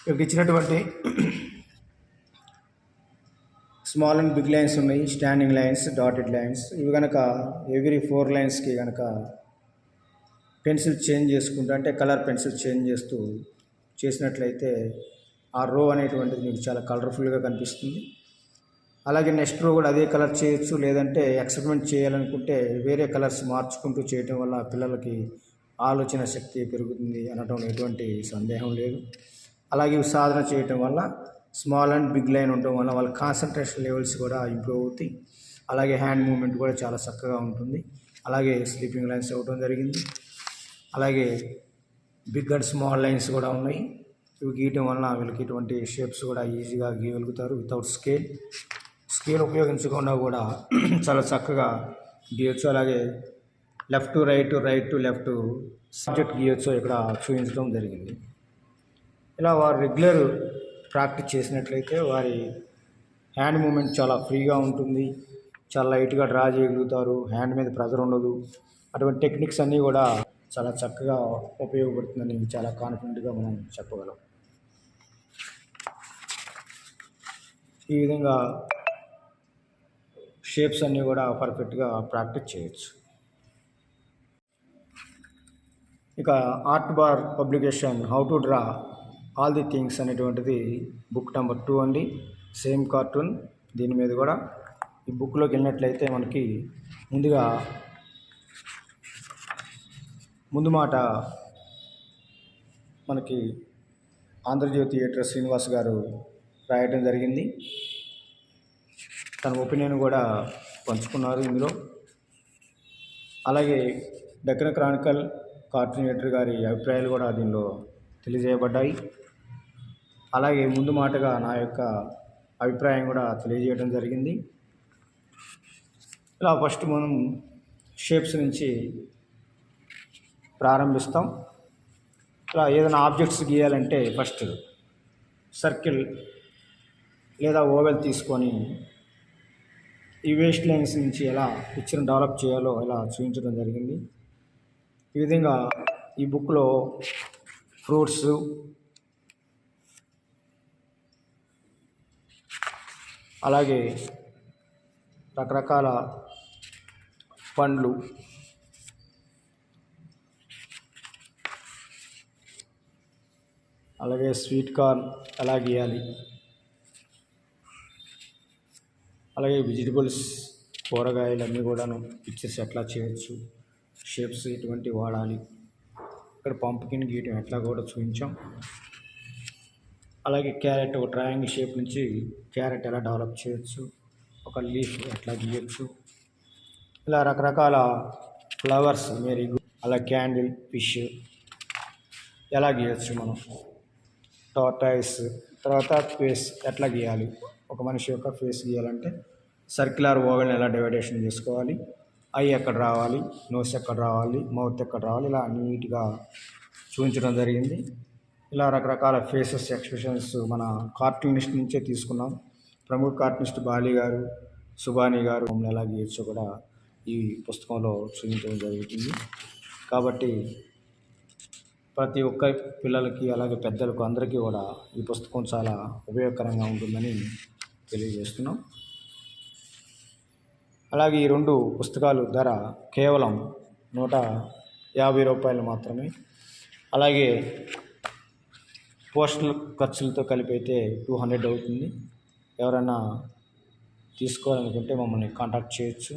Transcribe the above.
ఇక్కడ ఇచ్చినటువంటి small and big lines ఉన్నాయి, స్టాండింగ్ లైన్స్, డాటెడ్ లైన్స్. ఇవి కనుక ఎవ్రీ 4 లైన్స్కి కనుక పెన్సిల్ చేంజ్ చేసుకుంటూ, అంటే కలర్ పెన్సిల్ చేంజ్ చేస్తూ చేసినట్లయితే ఆ రో అనేటువంటిది మీకు చాలా కలర్ఫుల్గా కనిపిస్తుంది. అలాగే నెక్స్ట్ రో కూడా అదే కలర్ చేయొచ్చు, లేదంటే ఎక్స్పెరిమెంట్ చేయాలనుకుంటే వేరే కలర్స్ మార్చుకుంటూ చేయటం వల్ల పిల్లలకి ఆలోచన శక్తి పెరుగుతుంది అనటం ఎటువంటి సందేహం లేదు. అలాగే సాధన చేయటం వల్ల స్మాల్ అండ్ బిగ్ లైన్ ఉండటం వల్ల వాళ్ళ కాన్సన్ట్రేషన్ లెవెల్స్ కూడా ఇంప్రూవ్ అవుతాయి. అలాగే హ్యాండ్ మూమెంట్ కూడా చాలా చక్కగా ఉంటుంది. అలాగే స్లీపింగ్ లైన్స్ అవ్వడం జరిగింది. అలాగే బిగ్ అండ్ స్మాల్ లైన్స్ కూడా ఉన్నాయి. ఇవి గీయటం వలన వీళ్ళకి ఇటువంటి షేప్స్ కూడా ఈజీగా గీయగలుగుతారు వితౌట్ స్కేల్ ఉపయోగించకుండా కూడా చాలా చక్కగా గీయొచ్చు. అలాగే left to right, right to left subject గీయొచ్చు ఇక్కడ చూపించడం జరిగింది. ఇలా వారు రెగ్యులర్ ప్రాక్టీస్ చేసినట్లయితే వారి హ్యాండ్ మూమెంట్ చాలా ఫ్రీగా ఉంటుంది, చాలా లైట్గా డ్రా చేయగలుగుతారు, హ్యాండ్ మీద ప్రెజర్ ఉండదు. అటువంటి టెక్నిక్స్ అన్నీ కూడా చాలా చక్కగా ఉపయోగపడుతుందని చాలా కాన్ఫిడెంట్గా మనం చెప్పగలం. ఈ విధంగా షేప్స్ అన్నీ కూడా పర్ఫెక్ట్గా ప్రాక్టీస్ చేయొచ్చు. ఇక art bar publication how to draw all the things అనేటువంటిది బుక్ నెంబర్ 2 అండి. Same cartoon. దీని మీద కూడా ఈ బుక్లోకి వెళ్ళినట్లయితే మనకి ముందు మాట మనకి ఆంధ్రజ్యోతి ఎడిటర్ శ్రీనివాస్ గారు రాయటం జరిగింది. తన ఒపీనియన్ కూడా పంచుకున్నారు ఇందులో. అలాగే డెక్కన్ క్రానికల్ కార్టూన్ ఎడిటర్ గారి అభిప్రాయాలు కూడా దీనిలో తెలియజేయబడ్డాయి. అలాగే ముందు మాటగా నా యొక్క అభిప్రాయం కూడా తెలియజేయడం జరిగింది. ఇలా ఫస్ట్ మనం షేప్స్ నుంచి ప్రారంభిస్తాం. ఇలా ఏదైనా ఆబ్జెక్ట్స్ గీయాలంటే ఫస్ట్ సర్కిల్ లేదా ఓవెల్ తీసుకొని ఈ వేస్ట్ లైన్స్ నుంచి ఎలా పిక్చర్ని డెవలప్ చేయాలో ఇలా చూపించడం జరిగింది. ఈ విధంగా ఈ బుక్లో ఫ్రూట్స్, అలాగే రకరకాల పండ్లు, అలాగే స్వీట్ కార్న్ ఎలా గీయాలి, అలాగే వెజిటబుల్స్, కూరగాయలన్నీ కూడాను పిక్చర్స్ ఎట్లా చేయొచ్చు, షేప్స్ ఎటువంటి వాడాలి, ఇక్కడ పంప్కిన్ గీయటం ఎట్లా కూడా చూపించాం. అలాగే క్యారెట్, ఒక ట్రయాంగిల్ షేప్ నుంచి క్యారెట్ ఎలా డెవలప్ చేయొచ్చు, ఒక లీఫ్ ఎట్లా గీయొచ్చు, ఇలా రకరకాల ఫ్లవర్స్, అలా క్యాండిల్, ఫిష్ ఎలా గీయొచ్చు మనం, టార్టాయిస్, తర్వాత ఫేస్ ఎట్లా గీయాలి, ఒక మనిషి యొక్క ఫేస్ గీయాలంటే సర్క్యులర్ ఓవెల్ని ఎలా డివైడేషన్ చేసుకోవాలి, ఐ ఎక్కడ రావాలి, నోస్ ఎక్కడ రావాలి, మౌత్ ఎక్కడ రావాలి, ఇలా నీట్గా చూపించడం జరిగింది. ఇలా రకరకాల ఫేసెస్ ఎక్స్ప్రెషన్స్ మన కార్టూనిస్ట్ నుంచే తీసుకున్నాం. ప్రముఖ కార్టూనిస్ట్ బాలి గారు, సుబాని గారు ఎలా గీయొచ్చో కూడా ఈ పుస్తకంలో చూపించడం జరుగుతుంది. కాబట్టి ప్రతి ఒక్క పిల్లలకి అలాగే పెద్దలకు అందరికీ కూడా ఈ పుస్తకం చాలా ఉపయోగకరంగా ఉంటుందని తెలియజేస్తున్నాం. అలాగే ఈ 2 పుస్తకాలు ధర కేవలం ₹150 మాత్రమే. అలాగే పోస్టల్ ఖర్చులతో కలిపి అయితే 200 అవుతుంది. ఎవరైనా తీసుకోవాలనుకుంటే మమ్మల్ని కాంటాక్ట్ చేయొచ్చు.